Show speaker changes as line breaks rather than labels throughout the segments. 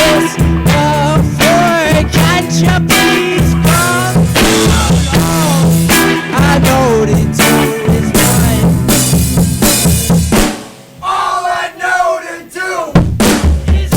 this before. Can't you please come along? I know the two is mine. All I know to do is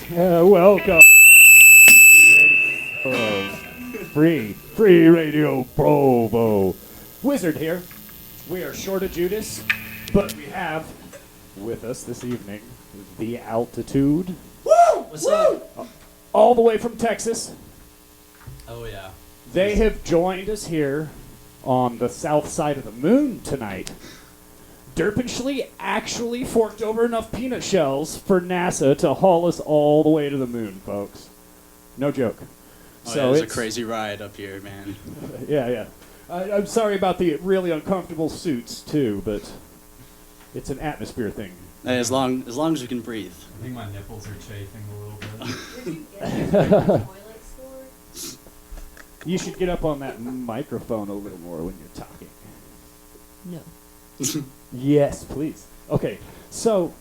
Welcome. Free Radio Provo. Wizard here. We are short of Judas, but we have with us this evening the Altitude.
Woo! What's up?
All the way from Texas.
Oh, yeah.
They have joined us here on the south side of the moon tonight. Derpinschly actually forked over enough peanut shells for NASA to haul us all the way to the moon, folks. No joke.
Oh, so yeah, it's a crazy ride up here, man.
Yeah. I'm sorry about the really uncomfortable suits, too, but it's an atmosphere thing.
Hey, as long as you can breathe.
I think my nipples are chafing a little bit.
Did you get your toilet store?
You should get up on that microphone a little more when you're talking.
No.
Yes, please. Okay, so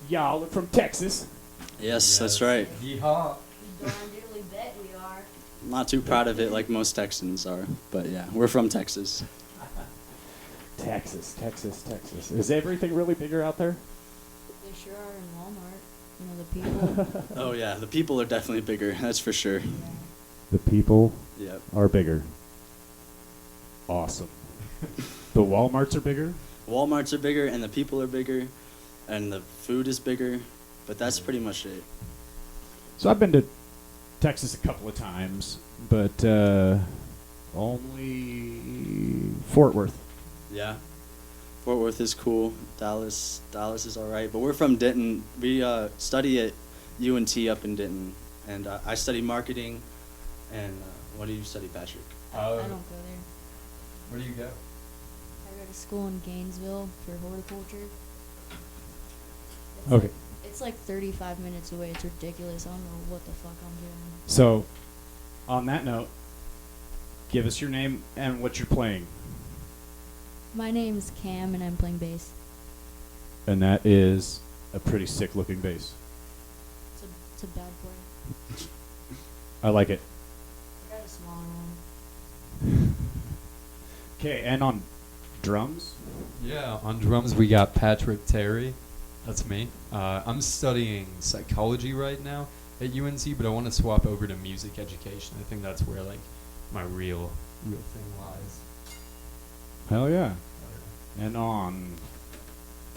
y'all are from Texas.
Yes, that's right.
Yeehaw.
You darn dearly bet we are.
I'm not too proud of it like most Texans are, but yeah, we're from Texas.
Texas. Is everything really bigger out there?
They sure are in Walmart. You know, the people.
Oh yeah, the people are definitely bigger, that's for sure.
The people
Yep.
are bigger. Awesome. The Walmarts are bigger?
Walmarts are bigger, and the people are bigger, and the food is bigger, but that's pretty much it.
So I've been to Texas a couple of times, but only Fort Worth.
Yeah. Fort Worth is cool. Dallas is all right, but we're from Denton. We study at UNT up in Denton, and I study marketing. And what do you study, Patrick?
I don't go there.
Where do you go?
I go to school in Gainesville for horticulture.
Okay.
It's like 35 minutes away. It's ridiculous. I don't know what the fuck I'm doing.
So, on that note, give us your name and what you're playing.
My name's Cam, and I'm playing bass.
And that is a pretty sick-looking bass.
It's a bad boy.
I like it.
I got a smaller one.
Okay, and on drums?
Yeah, on drums we got Patrick Terry. That's me. I'm studying psychology right now at UNC, but I want to swap over to music education. I think that's where like my real thing lies.
Hell yeah. And on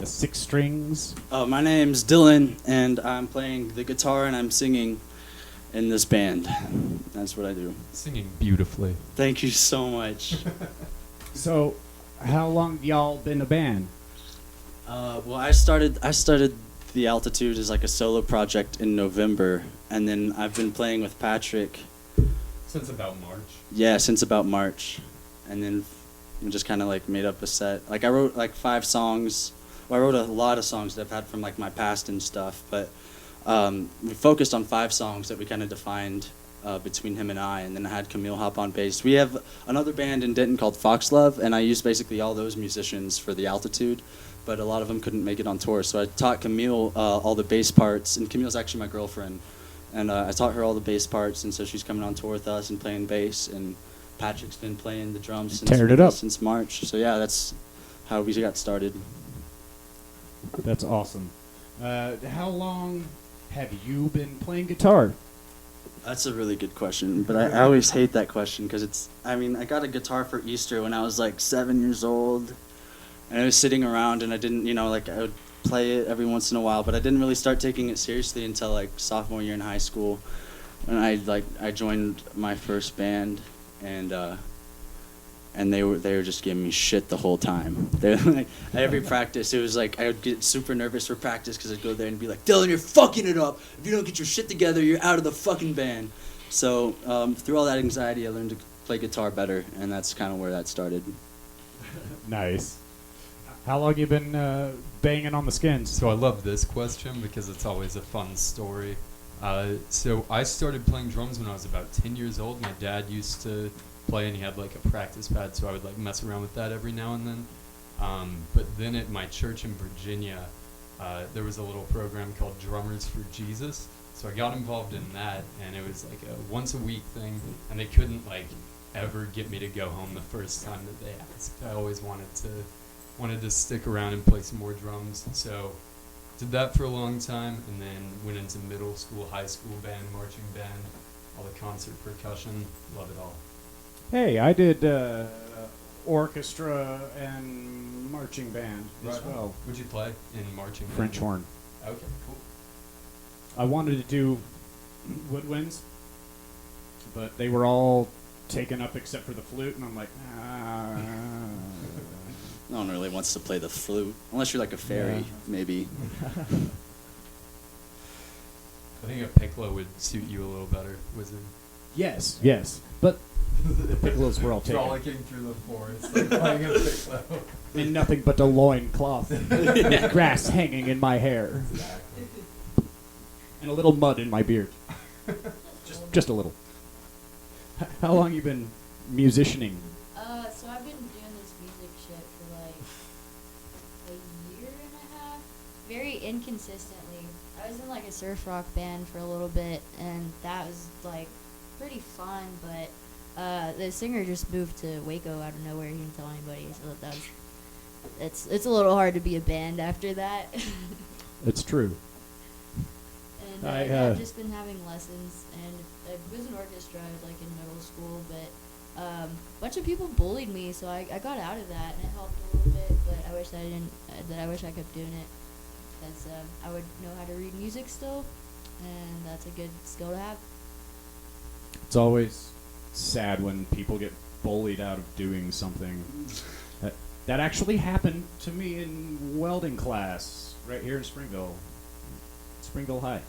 the six strings.
My name's Dylan, and I'm playing the guitar and I'm singing in this band. That's what I do.
Singing beautifully.
Thank you so much.
So, how long y'all been a band?
Well, I started the Altitude as like a solo project in November, and then I've been playing with Patrick.
Since about March.
Yeah, since about March, and then we just kind of like made up a set. Like I wrote like 5 songs. Well, I wrote a lot of songs that I've had from like my past and stuff, but we focused on 5 songs that we kind of defined between him and I, and then I had Camille hop on bass. We have another band in Denton called Fox Love, and I used basically all those musicians for the Altitude, but a lot of them couldn't make it on tour, so I taught Camille all the bass parts, and Camille's actually my girlfriend, and I taught her all the bass parts, and so she's coming on tour with us and playing bass, and Patrick's been playing the drums since March, so yeah, that's how we got started.
That's awesome. How long have you been playing guitar?
That's a really good question, but I always hate that question because I got a guitar for Easter when I was like 7 years old, and I was sitting around and I didn't, I would play it every once in a while, but I didn't really start taking it seriously until like sophomore year in high school, and I joined my first band, and they were just giving me shit the whole time. They like, at every practice, it was like I would get super nervous for practice because I'd go there and be like, Dylan, you're fucking it up. If you don't get your shit together, you're out of the fucking band. So through all that anxiety, I learned to play guitar better, and that's kind of where that started.
Nice. How long you been banging on the skins?
So I love this question because it's always a fun story. So I started playing drums when I was about 10 years old. My dad used to play, and he had like a practice pad, so I would like mess around with that every now and then. But then at my church in Virginia, there was a little program called Drummers for Jesus. So I got involved in that, and it was like a once a week thing, and they couldn't like ever get me to go home the first time that they asked. I always wanted to stick around and play some more drums. So did that for a long time, and then went into middle school, high school band, marching band, all the concert percussion, love it all.
Hey, I did orchestra and marching band as well.
What'd you play in marching band?
French horn.
Okay, cool.
I wanted to do woodwinds, but they were all taken up except for the flute, and I'm like,
No one really wants to play the flute, unless you're like a fairy, maybe.
I think a piccolo would suit you a little better, wizard.
Yes, but the piccolos were all taken.
Frolicking through the forest, like playing a piccolo.
In nothing but a loincloth, with grass hanging in my hair,
Exactly.
and a little mud in my beard. Just a little. How long you been musicianing?
So I've been doing this music shit for like a year and a half, very inconsistently. I was in like a surf rock band for a little bit, and that was like pretty fun, but the singer just moved to Waco out of nowhere. He didn't tell anybody, so it's a little hard to be a band after that.
It's true.
And I've just been having lessons, and I was in orchestra. I was like in middle school, but a bunch of people bullied me, so I got out of that, and it helped a little bit. But I wish I didn't. I wish I kept doing it, because I would know how to read music still, and that's a good skill to have.
It's always sad when people get bullied out of doing something. That actually happened to me in welding class right here in Springville High.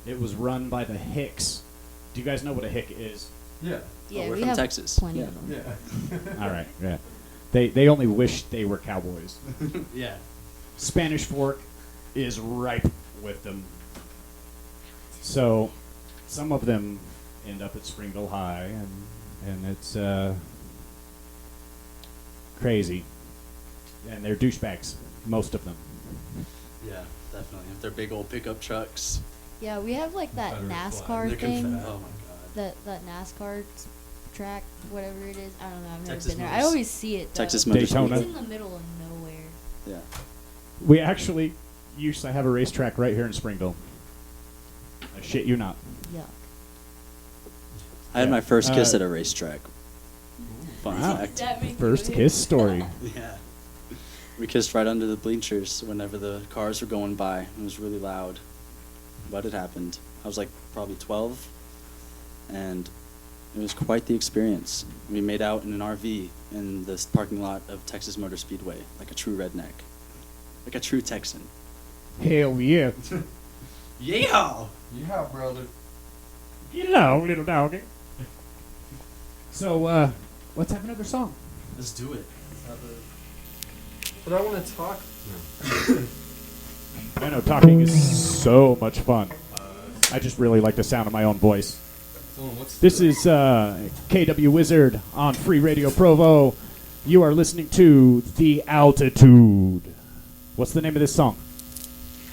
It was run by the Hicks. Do you guys know what a Hick is?
Yeah.
Yeah,
we're
we
from
have
Texas.
plenty of them.
Yeah.
All right, yeah. They only wish they were cowboys.
Yeah.
Spanish Fork is ripe with them. So some of them end up at Springville High, and it's crazy. And they're douchebags, most of them.
Yeah, definitely. If they're big old pickup trucks.
Yeah, we have like that
Confederate
NASCAR
flag.
thing.
Oh my god.
That NASCAR track, whatever it is. I don't know. I've never
Texas
been there. I
Motors-
always see it. Though.
Texas Motors.
Daytona.
It's in the middle of nowhere.
Yeah.
We actually used to have a racetrack right here in Springville. I shit you not.
Yuck.
I had my first kiss
Uh,
at a racetrack. Fun
Wow.
fact.
That make you
First
hit?
kiss story.
Yeah. we kissed right under the bleachers whenever the cars were going by. It was really loud, but it happened. I was like probably 12, and it was quite the experience. We made out in an RV in this parking lot of Texas Motor Speedway, like a true redneck, like a true Texan.
Hell yeah.
Yeah!
Yeah, brother.
Hello, little doggy. So, let's have another song.
Let's do it.
But I want to talk.
I know talking is so much fun. I just really like the sound of my own voice. This is KWJUDAS on Free Radio Provo. You are listening to The Altitude. What's the name of this song?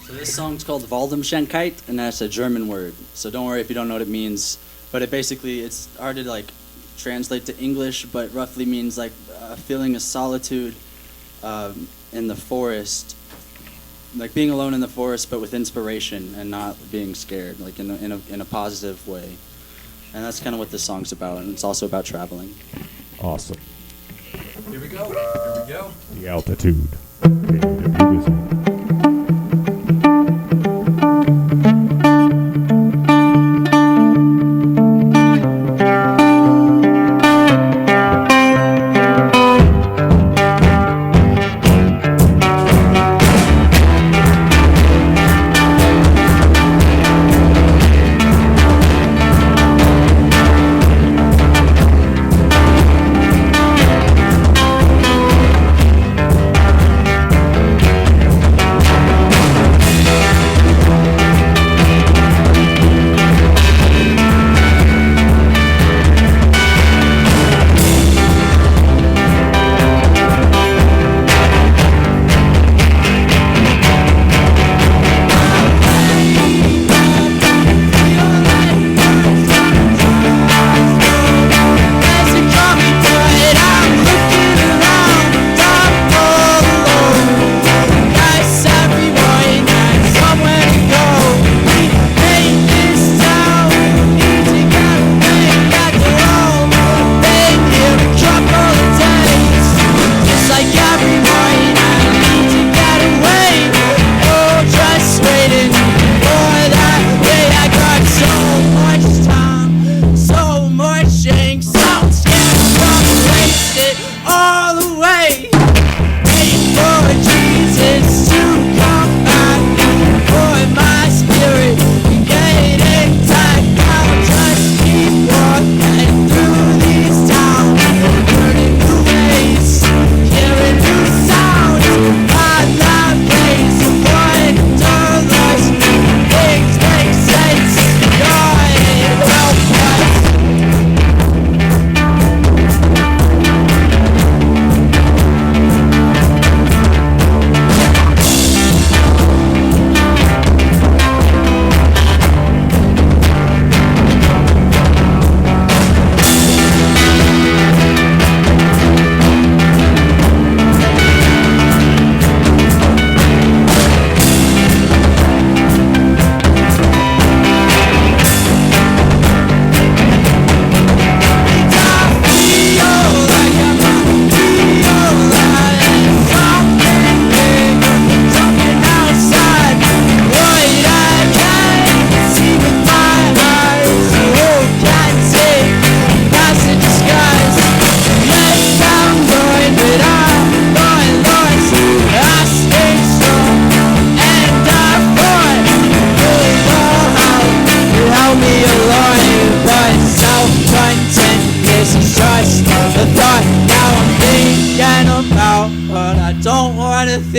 So this song's called Waldemschenkheit, and that's a German word. So don't worry if you don't know what it means. But it basically, it's hard to like translate to English, but roughly means like a feeling of solitude in the forest, like being alone in the forest, but with inspiration and not being scared, like in a positive way. And that's kind of what this song's about, and it's also about traveling.
Awesome.
Here we go. Here we go.
The Altitude. KWJUDAS.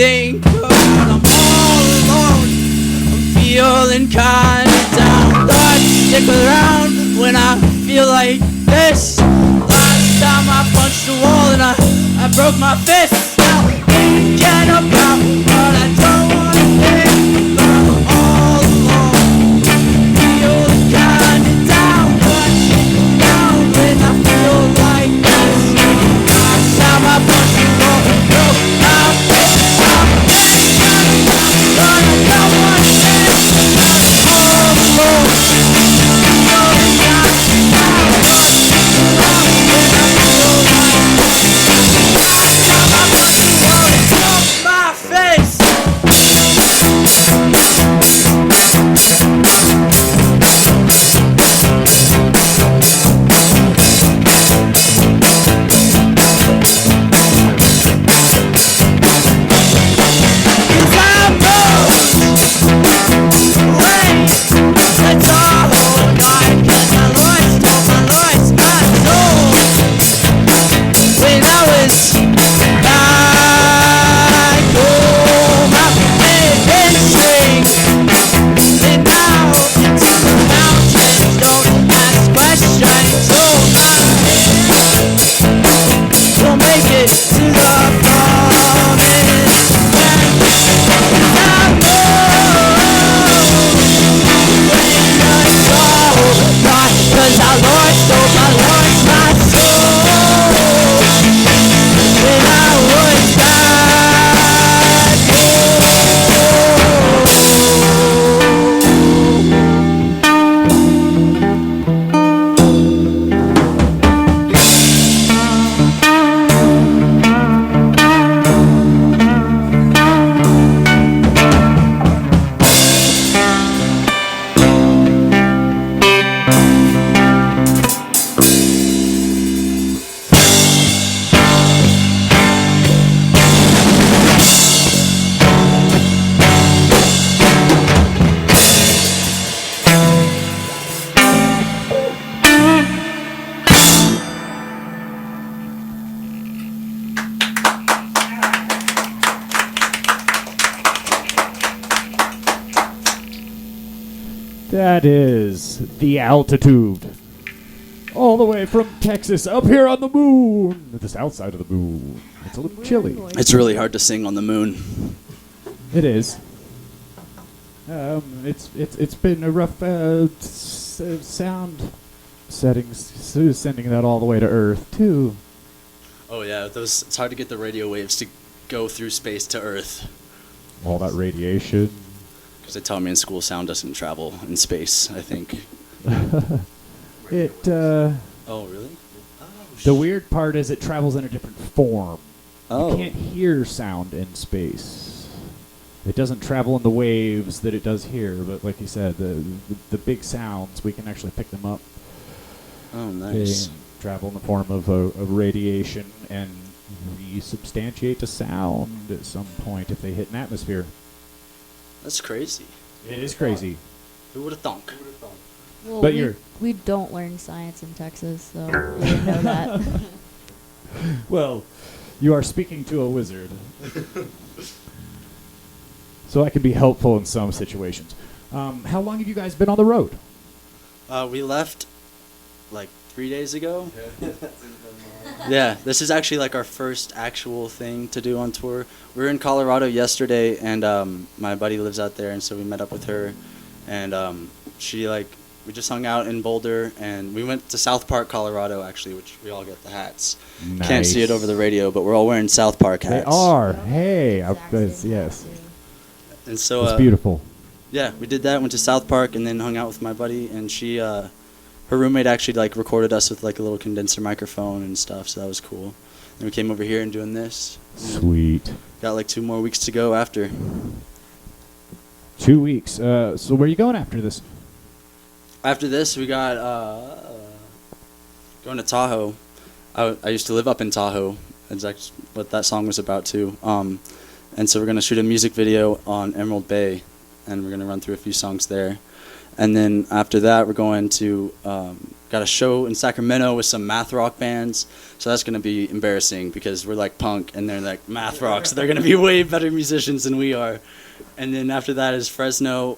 think about. I'm all alone, I'm feeling kinda down. Thoughts stick around when I feel like this. Last time I punched the wall and I broke my fist. Now thinking about what I don't wanna think, but I'm all alone, feeling kinda down. Thoughts stick around when I feel like this. Last time I punched the wall and broke my fist. I'm thinking about what I don't wanna think, but I'm all alone, feeling kinda down. Thoughts stick around when I feel like this. Last time I punched the wall and broke my
That is the altitude. All the way from Texas, up here on the moon. The south side of the moon. It's a little chilly.
It's really hard to sing on the moon.
It is. It's been a rough sound settings, sending that all the way to Earth too.
Oh yeah, it's hard to get the radio waves to go through space to Earth.
All that radiation.
Because they taught me in school sound doesn't travel in space, I think. Oh, really?
The weird part is it travels in a different form.
Oh.
You can't hear sound in space. It doesn't travel in the waves that it does here, but like you said, the big sounds, we can actually pick them up.
Oh, nice.
They travel in the form of a radiation and resubstantiate to sound at some point if they hit an atmosphere.
That's crazy.
It is crazy.
Who would have thunk?
Well,
But
we don't learn science in Texas, so we didn't know that.
Well, you are speaking to a wizard. So I can be helpful in some situations. How long have you guys been on the road?
We left like 3 days ago. Yeah, this is actually like our first actual thing to do on tour. We were in Colorado yesterday, and my buddy lives out there, and so we met up with her, and we just hung out in Boulder, and we went to South Park, Colorado, actually, which we all get the hats.
Nice.
Can't see it over the radio, but we're all wearing South Park hats.
They are. Hey,
Exact same
yes.
tattoo.
And so
It's beautiful.
yeah, we did that. Went to South Park and then hung out with my buddy, and she, her roommate actually like recorded us with like a little condenser microphone and stuff, so that was cool. And we came over here and doing this.
Sweet.
Got like 2 more weeks to go after.
2 weeks. So where are you going after this?
After this, we got going to Tahoe. I used to live up in Tahoe. That's actually what that song was about too. And so we're gonna shoot a music video on Emerald Bay, and we're gonna run through a few songs there. And then after that, we're going to got a show in Sacramento with some math rock bands. So that's gonna be embarrassing because we're like punk and they're like math rock, so they're gonna be way better musicians than we are. And then after that is Fresno.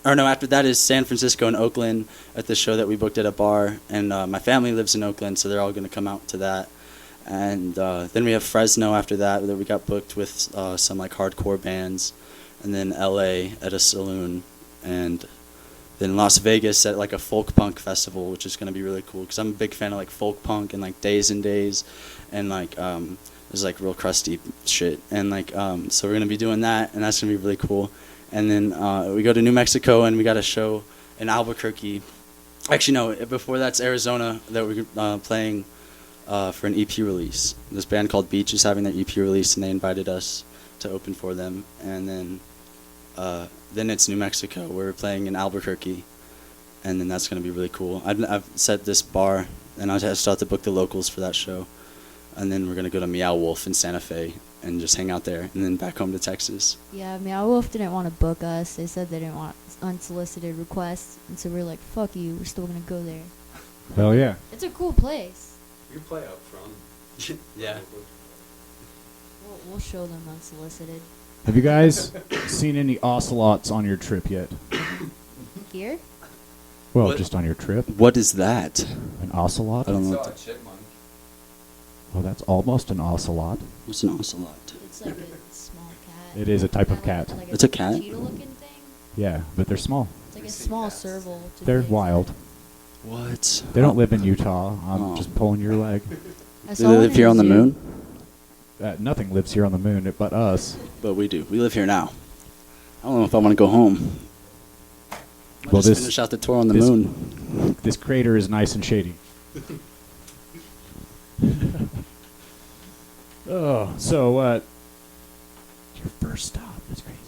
After that is San Francisco and Oakland at the show that we booked at a bar. And my family lives in Oakland, so they're all going to come out to that. And then we have Fresno after that we got booked with some like hardcore bands. And then LA at a saloon. And then Las Vegas at like a folk punk festival, which is going to be really cool. Because I'm a big fan of like folk punk and like Days and Days. And like there's like real crusty shit. And like so we're going to be doing that, and that's going to be really cool. And then we go to New Mexico, and we got a show in Albuquerque. Actually, no, before that's Arizona that we're playing for an EP release. This band called Beach is having their EP release, and they invited us to open for them. And then it's New Mexico. We're playing in Albuquerque, and then that's going to be really cool. I've set this bar, and I still have to book the locals for that show. And then we're going to go to Meow Wolf in Santa Fe and just hang out there, and then back home to Texas.
Yeah, Meow Wolf didn't want to book us. They said they didn't want unsolicited requests, and so we're like, fuck you, we're still going to go there.
Hell yeah.
It's a cool place.
You play up front.
Yeah.
We'll show them unsolicited.
Have you guys seen any ocelots on your trip yet?
Here?
Well,
What?
just on your trip.
What is that?
An ocelot?
I don't know.
Saw
What
a chipmunk.
Well, that's almost an ocelot.
what's an ocelot?
It's like a small cat.
It is a type of
Kinda
cat.
Like
It's a cat?
cheetah-looking thing.
Yeah, but they're small.
It's like a
I've seen
small
cats.
serval. to
They're
be
wild.
What?
They don't live in Utah. I'm
Oh.
just pulling your leg.
exact. I
Do
saw
they
one
live
in
here
a
on the
zoo.
moon?
Nothing lives here on the moon but us.
But we do. We live here now. I don't know if I want to go home. Might
Well,
just finish out the tour on the
this-
moon.
This crater is nice and shady. Oh, so your first stop. That's crazy.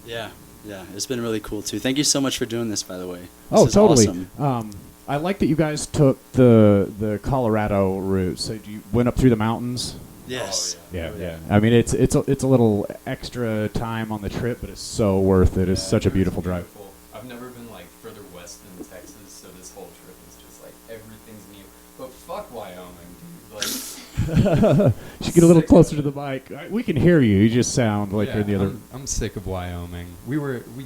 Yeah. Yeah. It's been really cool too. Thank you so much for doing this, by the way. This
Oh,
is
totally.
awesome.
I like that you guys took the Colorado route. So you went up through the mountains.
Yes.
Yeah. I mean, it's a little extra time on the trip, but it's so worth it. It's such a beautiful drive.
I've never been like further west than Texas, so this whole trip is just like everything's new. But fuck Wyoming, dude. but
Should get a little closer to the mic. We can hear you. You just sound like you're in the other.
I'm sick of Wyoming. We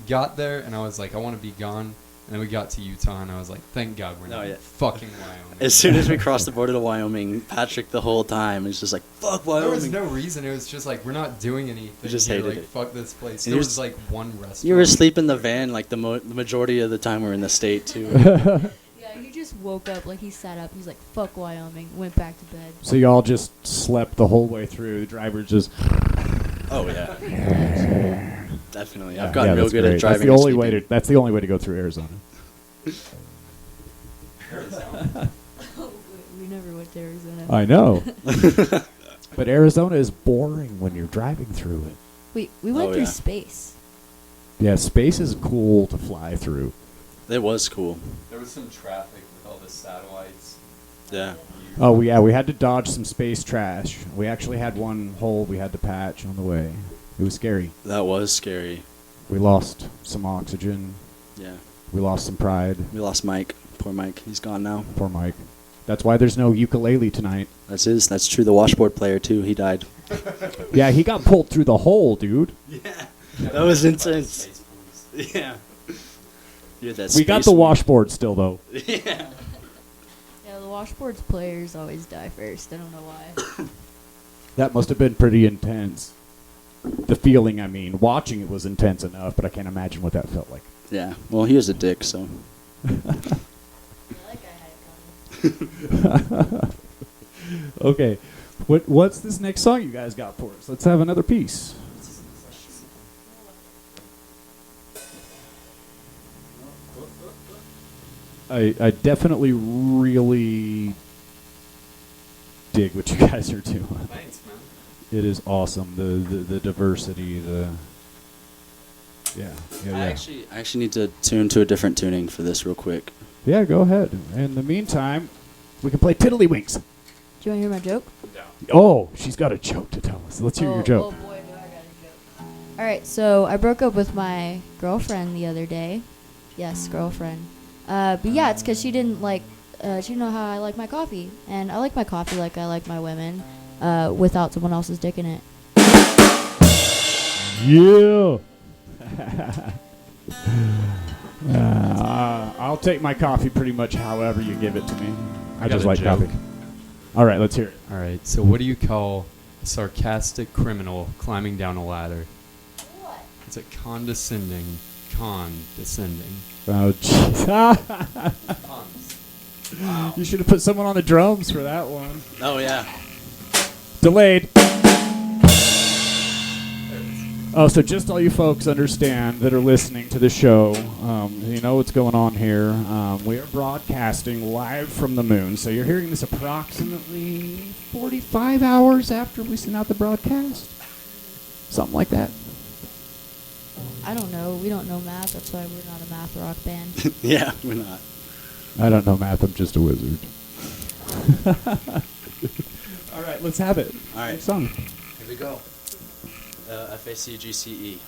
got there, and I was like, I want to be gone. And then we got to Utah, and I was like, thank God we're not fucking Wyoming.
As soon as we crossed the border to Wyoming, Patrick the whole time is just like, fuck Wyoming.
There was no reason. It was just like, we're not doing anything.
We just
here.
hated
like,
it.
Fuck this place.
And
There
you
was like one restaurant.
You were asleep in the van like the majority of the time we're in the state, too.
Yeah, he just woke up, like he sat up, he's like, fuck Wyoming, went back to bed.
So y'all just slept the whole way through. The driver just.
Oh, yeah. Definitely. I've gotten real
that's
good
great.
at driving.
That's the only
and
way to.
sleeping.
That's the only way to go through Arizona.
We never went to Arizona.
I know. But Arizona is boring when you're driving through it.
We went
Oh,
through
yeah.
space.
Yeah, space is cool to fly through.
It was cool.
There was some traffic with all the satellites.
Yeah.
Oh, yeah, we had to dodge some space trash. We actually had one hole we had to patch on the way. It was scary.
That was scary.
We lost some oxygen.
Yeah.
We lost some pride.
We lost Mike. Poor Mike. He's gone now.
Poor Mike. That's why there's no ukulele tonight.
That's true. The washboard player, too. He died.
Yeah, he got pulled through the hole, dude.
Yeah. That was intense. Yeah. You're that
We got
space
the
man.
washboard still, though.
Yeah.
Yeah, the washboards players always die first. I don't know why.
That must have been pretty intense. The feeling, I mean. Watching it was intense enough, but I can't imagine what that felt like.
Yeah. Well, he was a dick, so.
I feel like I had it coming.
Okay. What's this next song you guys got for us? Let's have another piece. I definitely really dig what you guys are doing.
Thanks, man.
It is awesome. The diversity, yeah.
I actually need to tune to a different tuning for this real quick.
Yeah, go ahead. In the meantime, we can play Tiddlywinks.
Do you want to hear my joke?
Oh, she's got a joke to tell us. Let's hear your joke.
Oh boy, do I got a joke. Alright, so I broke up with my girlfriend the other day. Yes, girlfriend. But yeah, it's because she didn't know how I like my coffee. And I like my coffee like I like my women, without someone else's dick in it.
Yeah. I'll take my coffee pretty much however you give it to me. I
got
just
a
like
joke.
coffee. All right, let's hear it.
All right, so what do you call a sarcastic criminal climbing down a ladder?
What?
It's a condescending.
Oh, jeez.
Cons.
You should have put someone on the drums for that one.
Oh, yeah.
Delayed. Oh, so just all you folks understand that are listening to the show, you know what's going on here. We are broadcasting live from the moon, so you're hearing this approximately 45 hours after we send out the broadcast. Something like that.
I don't know. We don't know math. That's why we're not a math rock band.
Yeah, we're not.
I don't know math. I'm just a wizard. All right, let's have it.
All right.
Next song.
Here we go. FACGCE.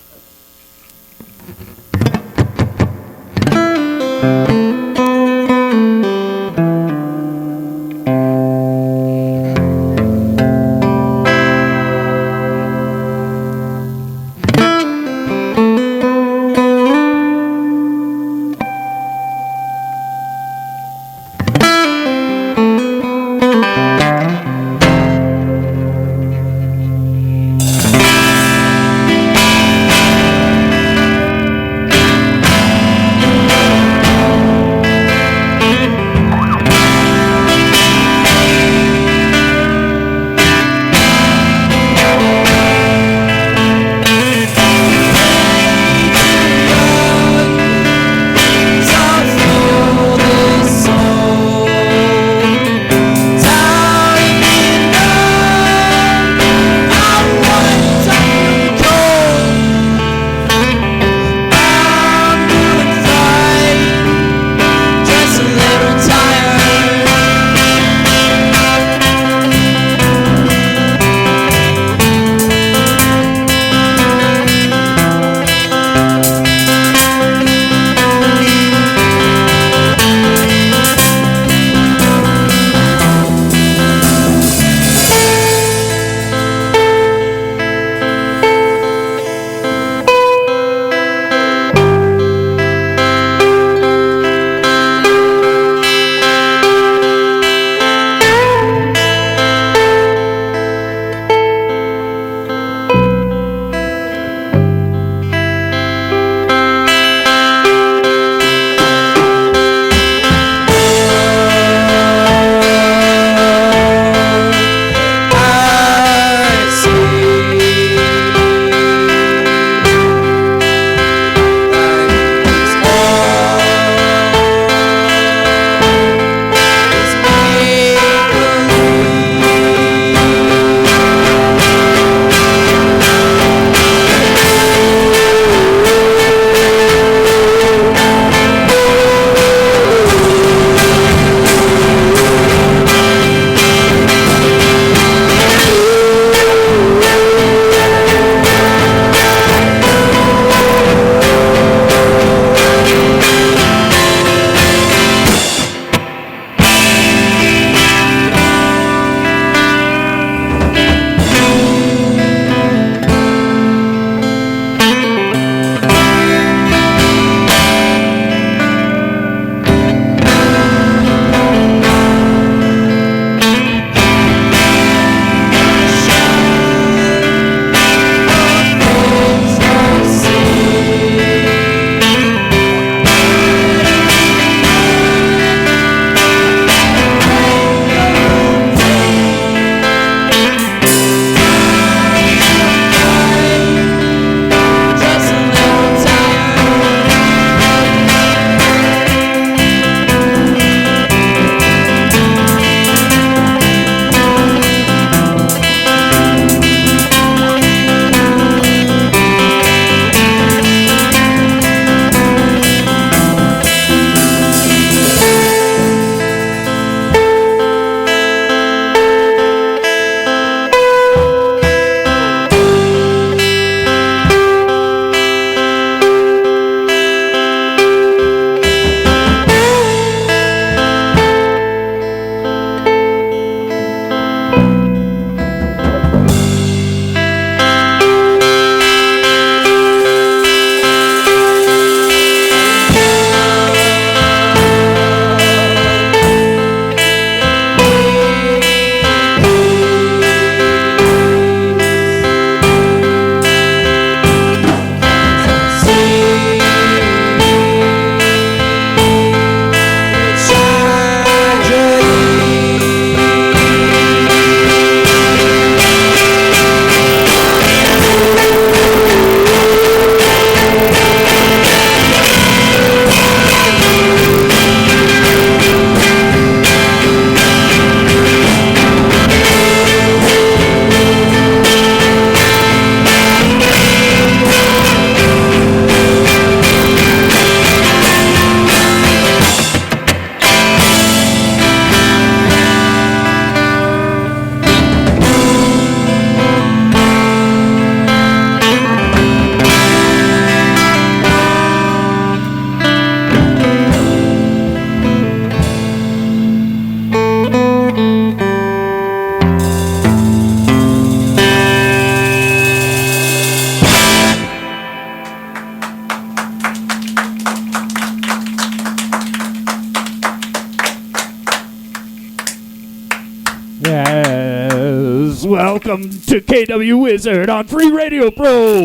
welcome to KW Wizard on Free Radio Provo.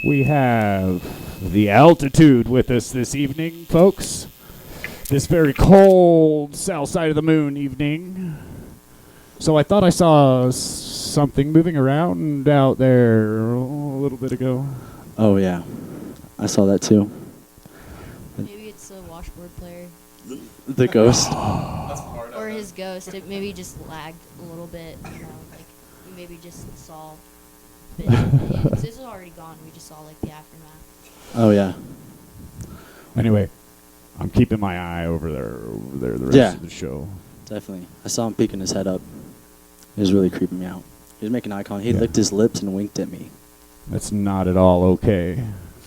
We have the altitude with us this evening, folks. This very cold south side of the moon evening. So I thought I saw something moving around out there a little bit ago.
Oh yeah, I saw that too.
Maybe it's a washboard player.
The ghost.
Or his ghost. It maybe just lagged a little bit. You know, like we maybe just saw. This is already gone. We just saw like the aftermath.
Oh yeah.
Anyway, I'm keeping my eye over there the rest of the show.
Definitely. I saw him peeking his head up. It was really creeping me out. He was making eye contact. He licked his lips and winked at me.
That's not at all okay.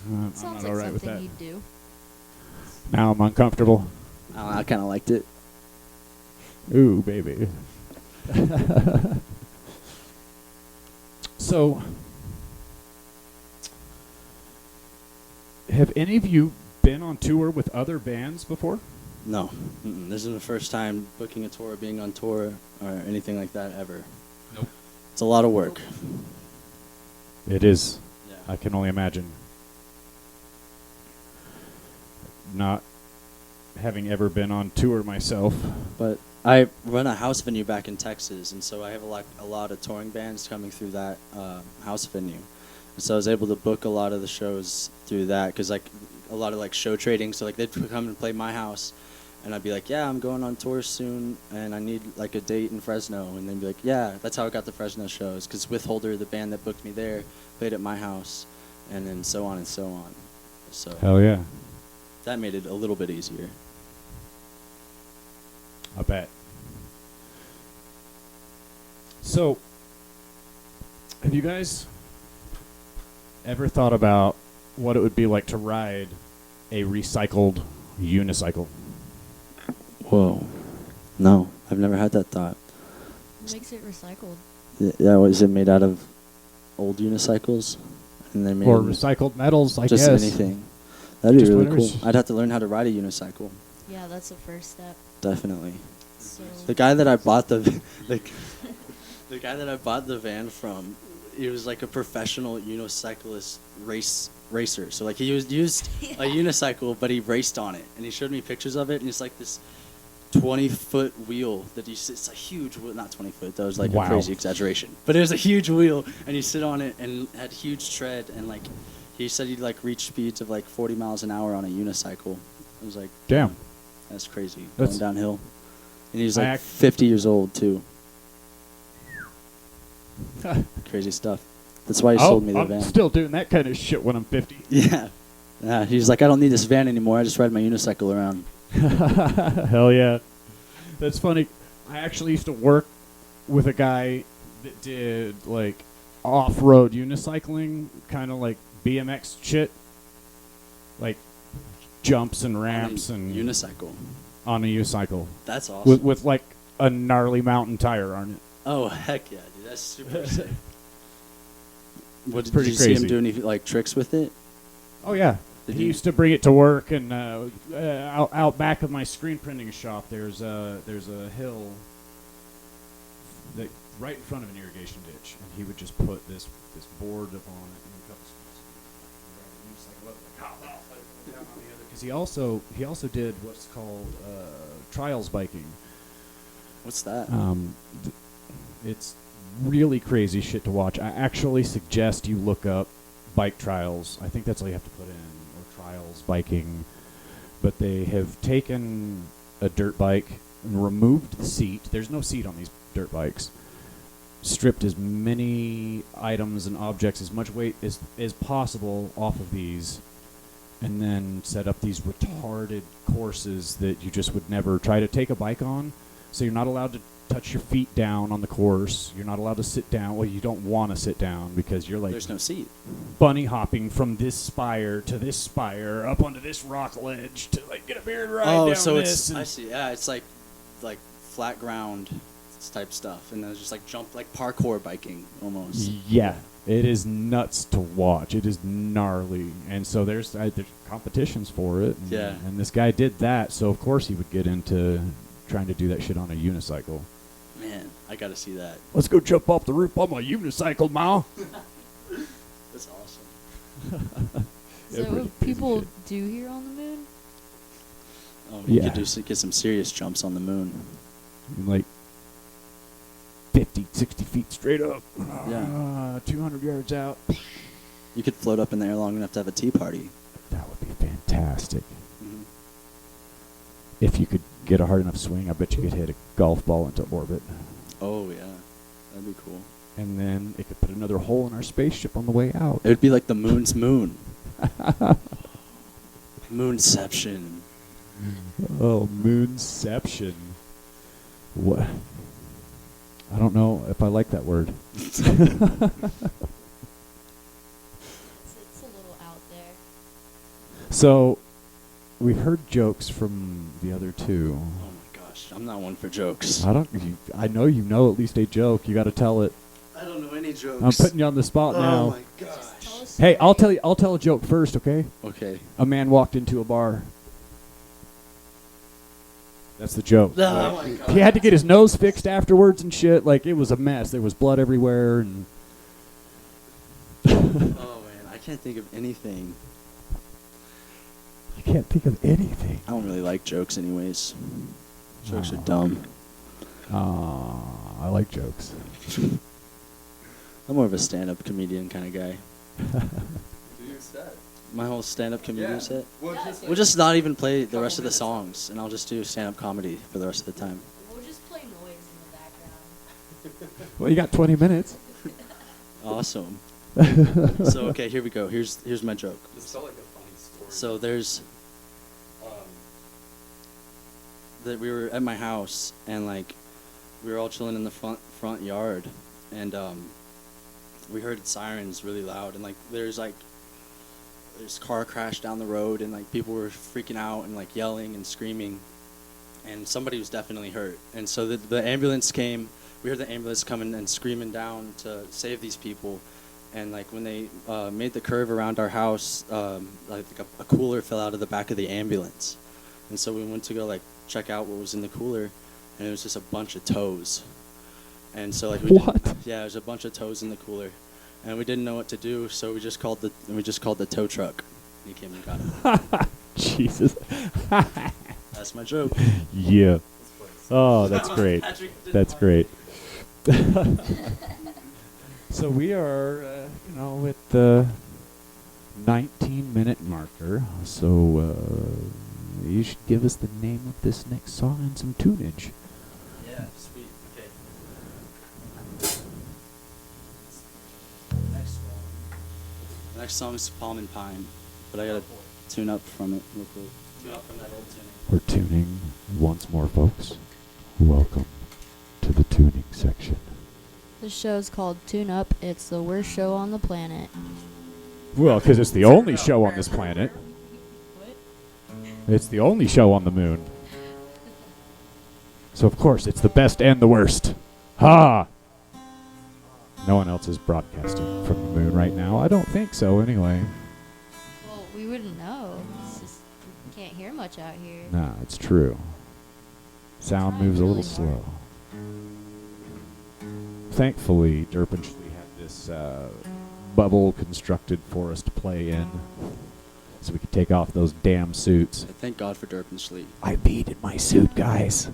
I'm
Sounds
not
like
all right with
something
that.
you'd do.
Now I'm uncomfortable.
I kind of liked it.
Ooh, baby. So, have any of you been on tour with other bands before?
No. This is the first time booking a tour, being on tour, or anything like that ever.
Nope.
It's a lot of work.
It is.
Yeah.
I can only imagine. Not having ever been on tour myself.
But I run a house venue back in Texas, and so I have a lot of touring bands coming through that house venue. And so I was able to book a lot of the shows through that, because like a lot of like show trading. So like they'd come and play my house, and I'd be like, yeah, I'm going on tour soon, and I need like a date in Fresno. And they'd be like, yeah, that's how I got the Fresno shows, because Withholder, the band that booked me there, played at my house, and then so on and so on. So
Hell yeah.
that made it a little bit easier.
I bet. So, have you guys ever thought about what it would be like to ride a recycled unicycle?
Whoa. No, I've never had that thought.
What makes it recycled?
Yeah, was it made out of old unicycles? And they made
Or
them
recycled metals, I
just
guess.
anything. That'd be
Just
really cool.
whatever's-
I'd have to learn how to ride a unicycle.
Yeah, that's the first step.
Definitely.
So
The guy that I bought the the guy that I bought the van from, he was like a professional unicyclist racer. So like he used a unicycle, but he raced on it, and he showed me pictures of it, and it's like this 20-foot wheel that it's a huge wheel, not 20 foot, that was like
Wow.
a crazy exaggeration, but it was a huge wheel, and you sit on it and had huge tread, and like he said he'd like reach speeds of like 40 miles an hour on a unicycle. I was like,
Damn.
that's crazy,
That's-
going downhill. And he's
I
like
act-
50 years old too. Crazy stuff. That's why he sold me the
I'm
van.
still doing that kind of shit when I'm 50.
Yeah. He's like, I don't need this van anymore. I just ride my unicycle around.
Hell yeah. That's funny. I actually used to work with a guy that did like off-road unicycling, kind of like BMX shit, like jumps and ramps
On a
and
unicycle.
on a unicycle
That's awesome.
with like a gnarly mountain tire on it.
Oh heck yeah, dude! That's super sick. What, did
pretty
you see him
crazy.
do any like tricks with it?
Oh yeah.
Did
He
he-
used to bring it to work, and out back of my screen printing shop, there's a hill that right in front of an irrigation ditch, and he would just put this board up on it and a couple spots. Because he also did what's called trials biking.
What's that?
It's really crazy shit to watch. I actually suggest you look up bike trials. I think that's all you have to put in, or trials biking. But they have taken a dirt bike and removed the seat. There's no seat on these dirt bikes. Stripped as many items and objects, as much weight as possible off of these, and then set up these retarded courses that you just would never try to take a bike on. So you're not allowed to touch your feet down on the course. You're not allowed to sit down. Well, you don't want to sit down because you're like
There's no seat.
bunny hopping from this spire to this spire up onto this rock ledge to like get a beard ride
Oh,
down
so
this.
it's
and
I see. Yeah, it's like flat ground type stuff, and then it's just like jump, like parkour biking almost.
Yeah, it is nuts to watch. It is gnarly, and so there's competitions for it. And,
Yeah.
and this guy did that, so of course he would get into trying to do that shit on a unicycle.
Man, I gotta see that.
Let's go jump off the roof on my unicycle, Ma.
That's awesome.
So
Everybody
what
gives a
people
shit.
do here on the moon?
You
Yeah.
could get some serious jumps on the moon.
Like 50, 60 feet straight up.
Yeah.
200 yards out.
You could float up in the air long enough to have a tea party.
That would be fantastic.
Mhm.
If you could get a hard enough swing, I bet you could hit a golf ball into orbit.
Oh yeah, that'd be cool.
And then it could put another hole in our spaceship on the way out.
It would be like the moon's moon. Moonception.
Oh, moonception. What? I don't know if I like that word.
It's a little out there.
So, we heard jokes from the other two.
Oh my gosh, I'm not one for jokes.
I know you know at least a joke. You got to tell it.
I don't know any jokes.
I'm putting you on the spot
Oh
now.
my
Just
gosh.
tell us
Hey, I'll
something.
tell a joke first, okay?
Okay.
A man walked into a bar. That's the joke.
Oh my god.
He had to get his nose fixed afterwards and shit. Like, it was a mess. There was blood everywhere, and
Oh man, I can't think of anything.
I can't think of anything.
I don't really like jokes anyways. Jokes are
Oh.
dumb.
I like jokes.
I'm more of a stand-up comedian kind of guy.
Do your set.
My whole stand-up comedian
Yeah.
set.
Well, just
We'll just not even play the rest of the songs, and I'll just do stand-up comedy for the rest of the time.
We'll just play noise in the background.
Well, you got 20 minutes.
Awesome. So okay, here we go. Here's my joke.
Just tell like a funny story.
So there's that we were at my house, and like we were all chilling in the front yard, and we heard sirens really loud, and like there's car crash down the road, and like people were freaking out and like yelling and screaming, and somebody was definitely hurt. And so the ambulance came. We heard the ambulance coming and screaming down to save these people. And like when they made the curve around our house, like a cooler fell out of the back of the ambulance, and so we went to go like check out what was in the cooler, and it was just a bunch of toes. And so like
What?
Yeah, there's a bunch of toes in the cooler, and we didn't know what to do, so we just called the tow truck. And he came and got it.
Jesus.
That's my joke.
Yeah. Oh, that's great. That's great. So we are, at the 19-minute marker. So you should give us the name of this next song and some tunage.
Yeah, sweet. Okay. Next song is Palm and Pine, but I gotta tune up from it real quick. Tune up from that old tuning.
We're tuning once more, folks. Welcome to the tuning section.
This show's called Tune Up. It's the worst show on the planet.
Well, because it's the only show on this planet. It's the only show on the moon. So, of course, it's the best and the worst. Ha! No one else is broadcasting from the moon right now. I don't think so, anyway.
Well, we wouldn't know. It's just, we can't hear much out here.
Nah, it's true. Sound moves a little slow. Thankfully, Derpently had this bubble constructed for us to play in, so we could take off those damn suits.
Thank God for Derp and Sleep.
I peed in my suit, guys.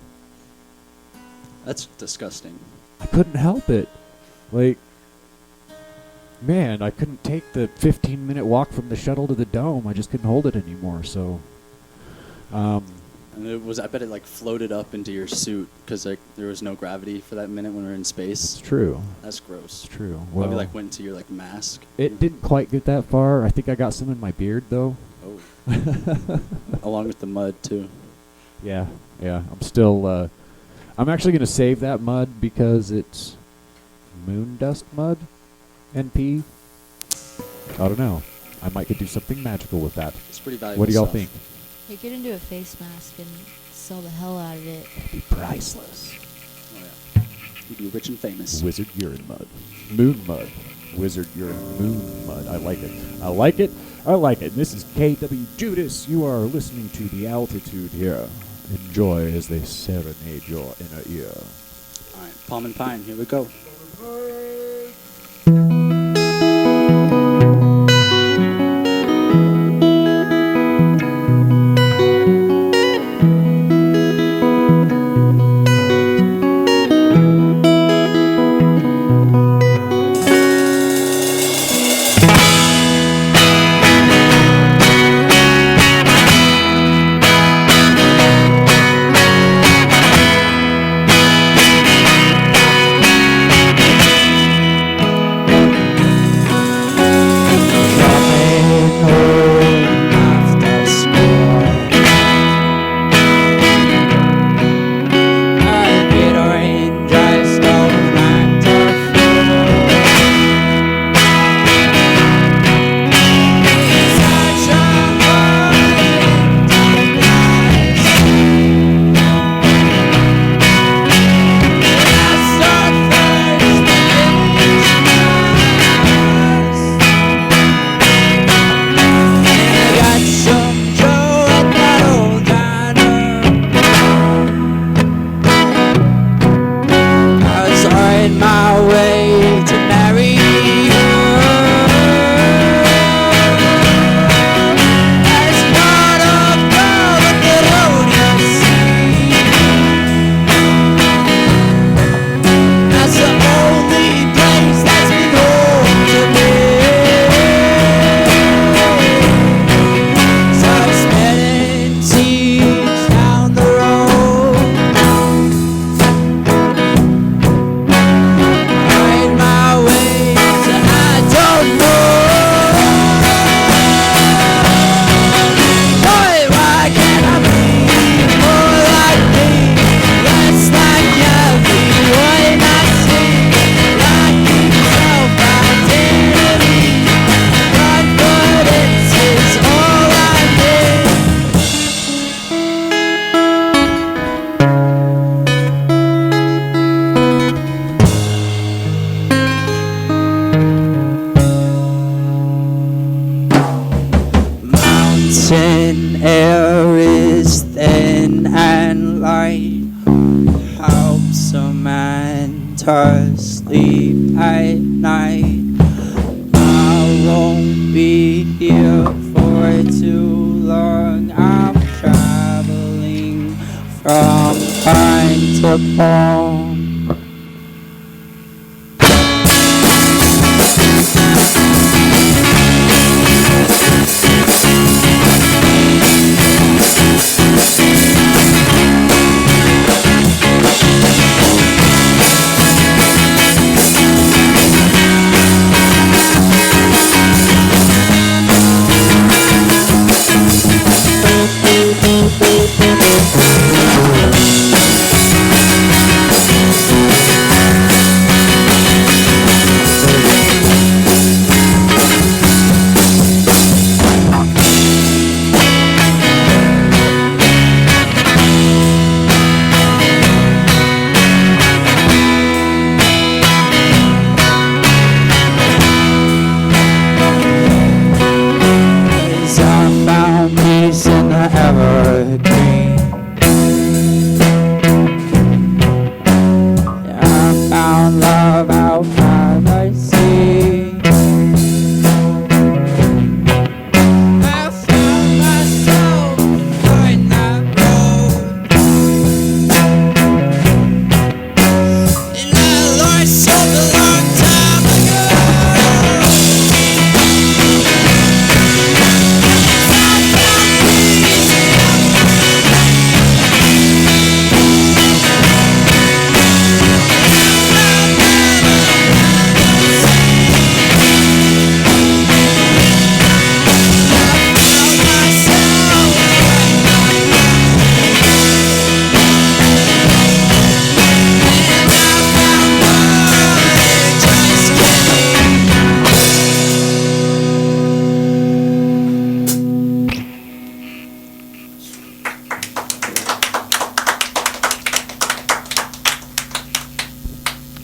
That's disgusting.
I couldn't help it. Like, man, I couldn't take the 15-minute walk from the shuttle to the dome. I just couldn't hold it anymore, so...
And I bet it like floated up into your suit because like there was no gravity for that minute when we were in
It's
space.
true.
That's
It's
gross.
true.
Probably
Well,
like went into your like mask.
it didn't quite get that far. I think I got some in my beard, though.
Oh. Along with the mud too.
Yeah. I'm still... I'm actually going to save that mud because it's moon dust mud and pee. I don't know. I might could do something magical with that.
It's pretty valuable.
What do y'all
stuff.
think?
Hey, get into a face mask and sell the hell out of it.
It'd be priceless.
Oh yeah. You'd be rich and famous.
Wizard urine mud. Moon mud. Wizard urine moon mud. I like it. I like it. I like it. This is KWJUDAS. You are listening to The Altitude here. Enjoy as they serenade your inner ear.
All right. Palm and Pine. Here we go.
Mountain air is thin and light, helps a man to sleep at night. I won't be here for too long. I'm traveling from pine to palm.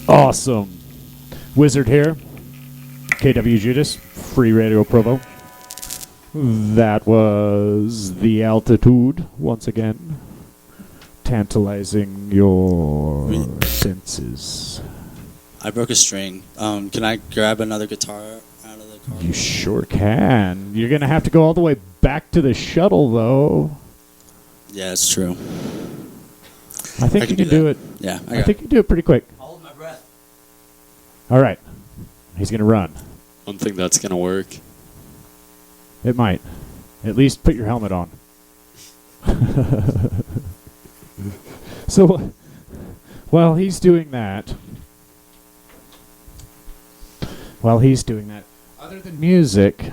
Awesome. Wizard here. KWJUDAS, Free Radio Provo. That was The Altitude, once again. tantalizing your senses.
I broke a string. Can I grab another guitar out of the car?
You sure can. You're gonna have to go all the way back to the shuttle, though.
Yeah, it's true.
I think you can do it.
Yeah,
I think you can do it pretty quick.
I'll hold my breath.
All right. He's gonna run.
I don't think that's gonna work.
It might. At least put your helmet on. So, while he's doing that, other than music,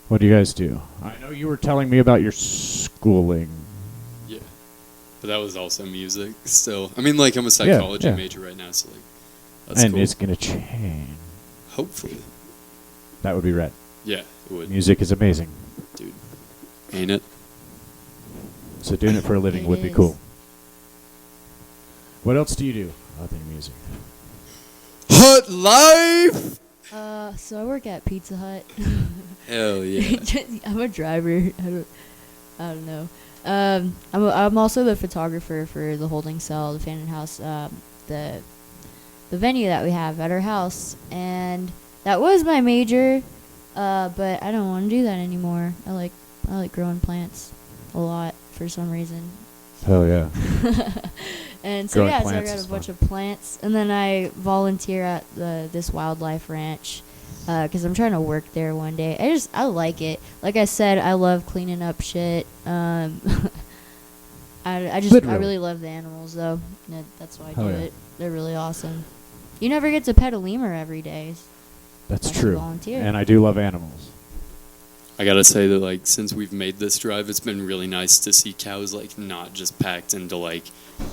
what do you guys do? I know you were telling me about your schooling.
Yeah. But that was also music still. I mean, like, I'm a psychology major right now, so, like, that's
And
cool.
it's going to change.
Hopefully.
That would be rad.
Yeah, it would.
Music is amazing.
Dude. Ain't it?
So doing it for a living
It
would be
is.
cool. What else do you do other than music?
Hut life!
So I work at Pizza Hut.
Hell yeah.
I'm a driver. I don't know. I'm also the photographer for the holding cell, the Fannin House, the venue that we have at our house, and that was my major, but I don't want to do that anymore. I like growing plants a lot for some reason.
Hell yeah.
And so
Growing
yeah, so I
plants
got
is
a bunch
fun.
of plants, and then I volunteer at this wildlife ranch because I'm trying to work there one day. I like it. Like I said, I love cleaning up shit. I
Literally.
really love the animals though. That's why I do
Hell yeah.
it. They're really awesome. You never get to pet a lemur every day.
That's
Unless you
true.
volunteer.
And I do love animals.
I gotta say that, like, since we've made this drive, it's been really nice to see cows, like, not just packed into, like,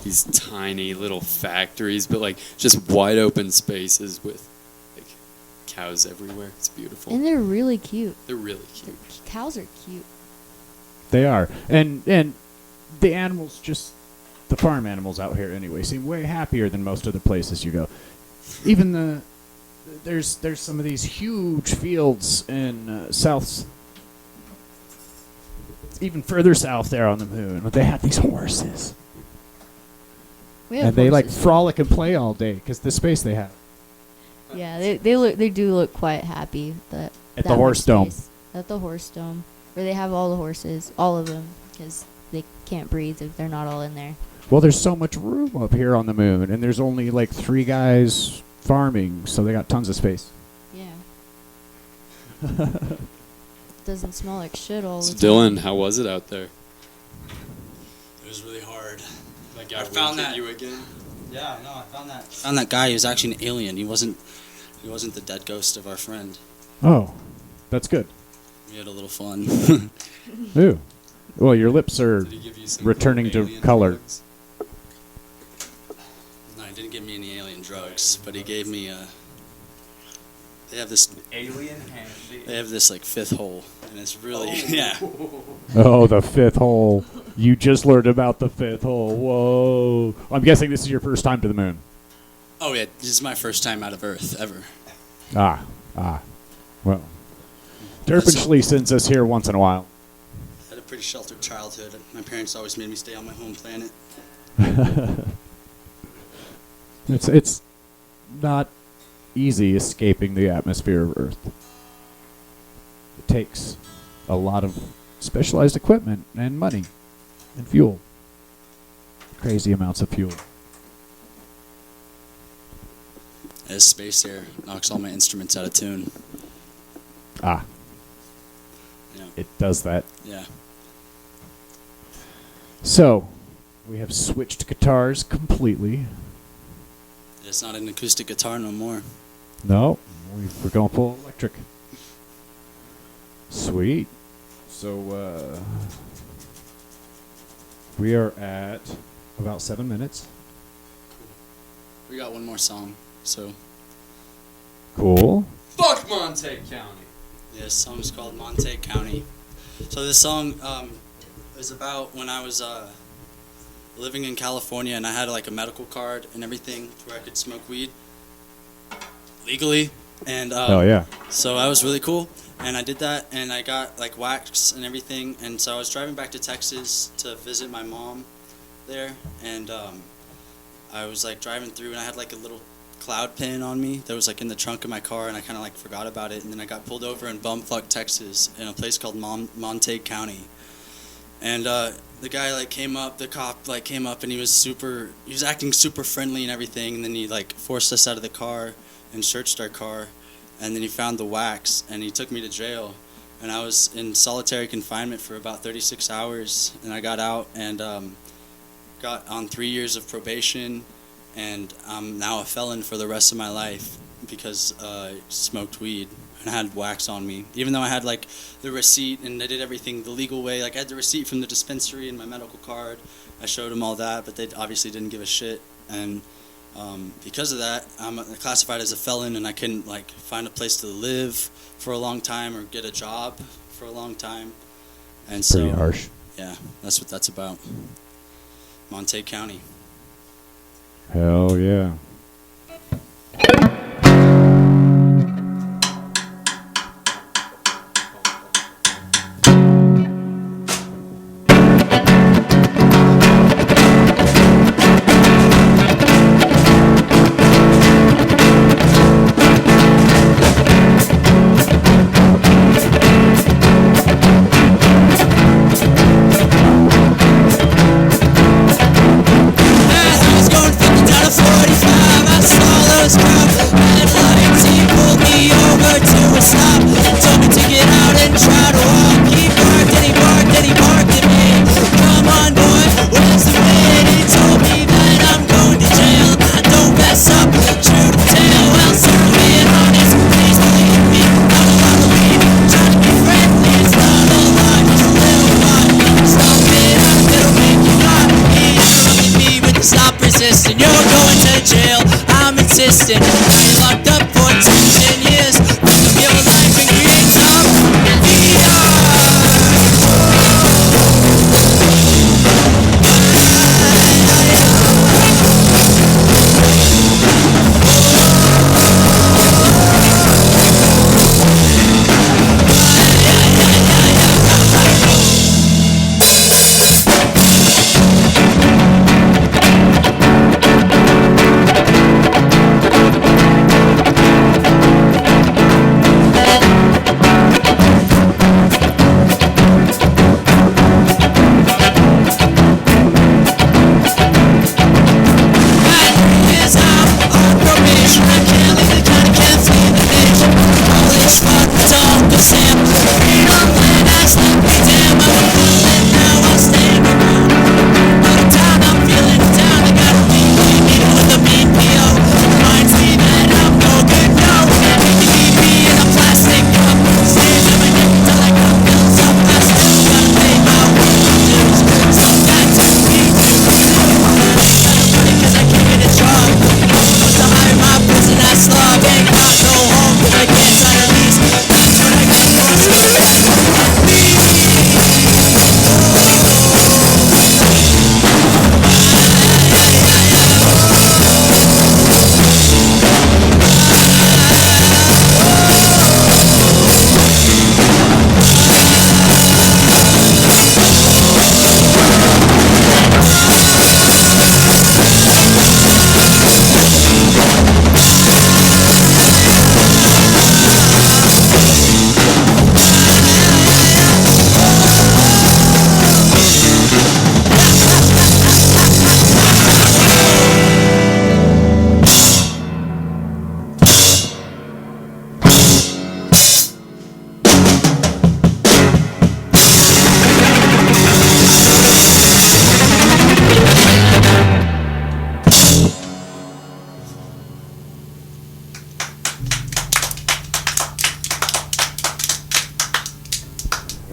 these tiny little factories, but, like, just wide open spaces with, like, cows everywhere. It's beautiful.
And they're really cute.
They're really cute.
Cows are cute.
They are. And the animals, just the farm animals out here anyway, seem way happier than most other places you go. Even there's some of these huge fields in even further south there on the moon, but they have these horses.
We have
And they like
horses.
frolic and play all day because the space they have.
Yeah, they do look quite happy
At
that
the
much
horse dome.
space. At the horse dome, where they have all the horses, all of them, because they can't breathe if they're not all in there.
Well, there's so much room up here on the moon, and there's only like 3 guys farming, so they got tons of space.
Yeah. Doesn't smell like shit all
So,
the time.
Dylan, how was it out there?
It was really hard.
Like,
I found that-
you again?
Yeah, no, I found that guy. He was actually an alien. He wasn't the dead ghost of our friend.
Oh, that's good.
We had a little fun.
Ooh. Well, your lips are
Did he give you some
returning
cool
to
alien
color.
drugs?
No, he didn't give me any alien drugs, but he gave me they have this
Alien hand.
they have this like 5th hole, and it's really yeah.
Oh, the 5th hole. You just learned about the 5th hole. Whoa. I'm guessing this is your first time to the moon.
Oh yeah, this is my first time out of Earth ever.
Ah. Well, Derpinschley sends us here once in a while.
I had a pretty sheltered childhood. My parents always made me stay on my home planet.
It's not easy escaping the atmosphere of Earth. It takes a lot of specialized equipment and money and fuel. Crazy amounts of fuel.
This space here knocks all my instruments out of tune.
Ah,
Yeah.
it does that.
Yeah.
So, we have switched guitars completely.
It's not an acoustic guitar no more.
No, we're going full electric. Sweet. So, we are at about 7 minutes.
We got one more song, so
Cool.
Fuck Monte County.
this song's called Monte County. So this song is about when I was living in California and I had like a medical card and everything where I could smoke weed legally. And
Oh, yeah.
so that was really cool. And I did that and I got like wax and everything. And so I was driving back to Texas to visit my mom. there, and I was like driving through, and I had like a little cloud pin on me that was like in the trunk of my car, and I kind of like forgot about it, and then I got pulled over in Bumfuck, Texas, in a place called Montague County, and the guy like came up, the cop like came up, and he was acting super friendly and everything, and then he like forced us out of the car and searched our car, and then he found the wax, and he took me to jail, and I was in solitary confinement for about 36 hours, and I got out and got on 3 years of probation, and I'm now a felon for the rest of my life because I smoked weed and I had wax on me. Even though I had like the receipt and I did everything the legal way, like I had the receipt from the dispensary and my medical card. I showed them all that, but they obviously didn't give a shit. And because of that, I'm classified as a felon, and I couldn't like find a place to live for a long time or get a job for a long time. And
Pretty
so,
harsh.
yeah, that's what that's about. Montague County.
Hell yeah.
resisting. You're going to jail, I'm insisting. Now you're locked up for 10 years. Live your life and create some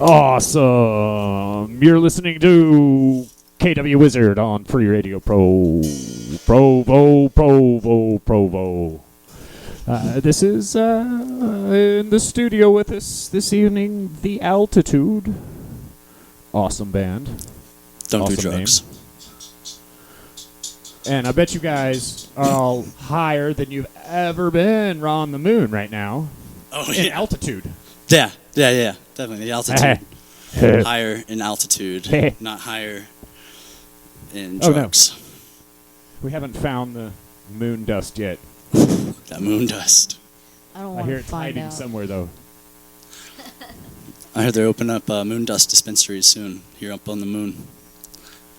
Awesome. You're listening to KW Wizard on Free Radio Provo. This is in the studio with us this evening, The Altitude. Awesome band.
Don't
Awesome
do drugs.
name. And I bet you guys are all higher than you've ever been on the moon right now.
Oh,
In
yeah.
altitude.
Yeah. Definitely. The altitude. Higher in altitude, not higher in
Oh, no.
drugs.
We haven't found the moon dust yet.
That moon dust.
I don't
I
want
hear
to
it's
find
hiding
out.
somewhere, though.
I heard they're opening up moon dust dispensaries soon here up on the moon.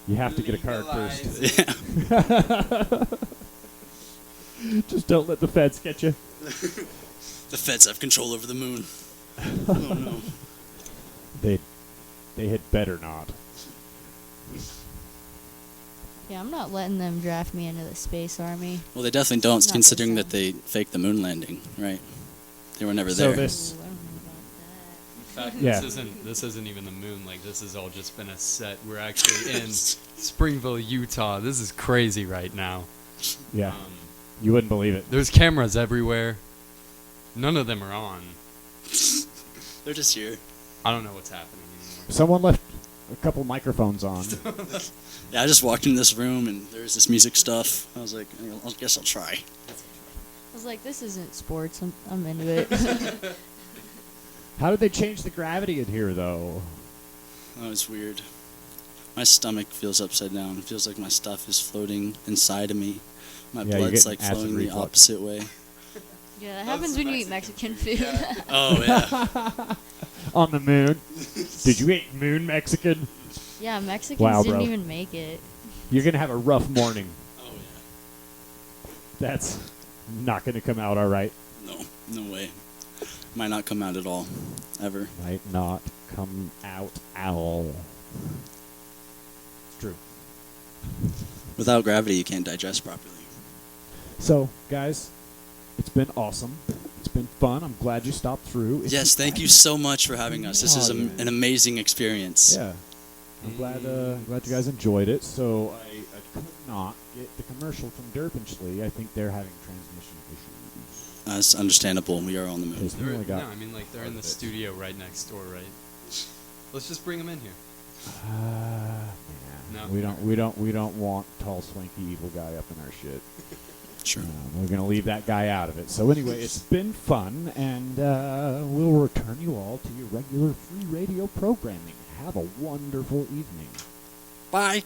You have to get a card first.
Yeah.
Just don't let the feds get you.
The feds have control over the moon. Oh no.
They had better not.
Yeah, I'm not letting them draft me into the space army.
Well, they definitely don't,
Not
considering
this
that they faked the moon landing, right? They were never
So
there.
this-
Ooh, I don't know about
In fact,
Yeah.
this isn't even the moon. Like, this has all just been a set. We're actually in Springville, Utah. This is crazy right now.
Yeah,
Um,
you wouldn't believe it.
there's cameras everywhere. None of them are on.
They're just here.
I don't know what's happening anymore.
Someone left a couple microphones on.
Yeah, I just walked in this room and there's this music stuff. I was like, I guess I'll try.
I was like, this isn't sports. I'm into it.
How did they change the gravity in here, though?
Oh, it's weird. My stomach feels upside down. It feels like my stuff is floating inside of me. My
Yeah, you're
blood's
getting
like
acid
flowing the
reflux.
opposite way.
Yeah, that happens when you eat Mexican food.
Oh yeah.
On the moon? Did you eat moon Mexican?
Yeah, Mexicans
Wow,
didn't
bro.
even make it.
You're going to have a rough morning.
Oh yeah.
That's not going to come out all right.
No way. Might not come out at all, ever.
Might not come out at all. It's true.
Without gravity, you can't digest properly.
So, guys, it's been awesome. It's been fun. I'm glad you stopped through. If
Yes, thank you so much for having us. This is
Oh, yeah.
an amazing experience.
Yeah. I'm glad you guys enjoyed it. So I could not get the commercial from Derpinchly. I think they're having transmission issues.
It's understandable. We are on the moon.
Because we only got
No, I mean, like, they're
part
in the
of it.
studio right next door, right? Let's just bring them in here.
Yeah.
No.
We don't want tall, swanky, evil guy up in our shit.
Sure.
We're gonna leave that guy out of it. So anyway, it's been fun, and we'll return you all to your regular free radio programming. Have a wonderful evening.
Bye.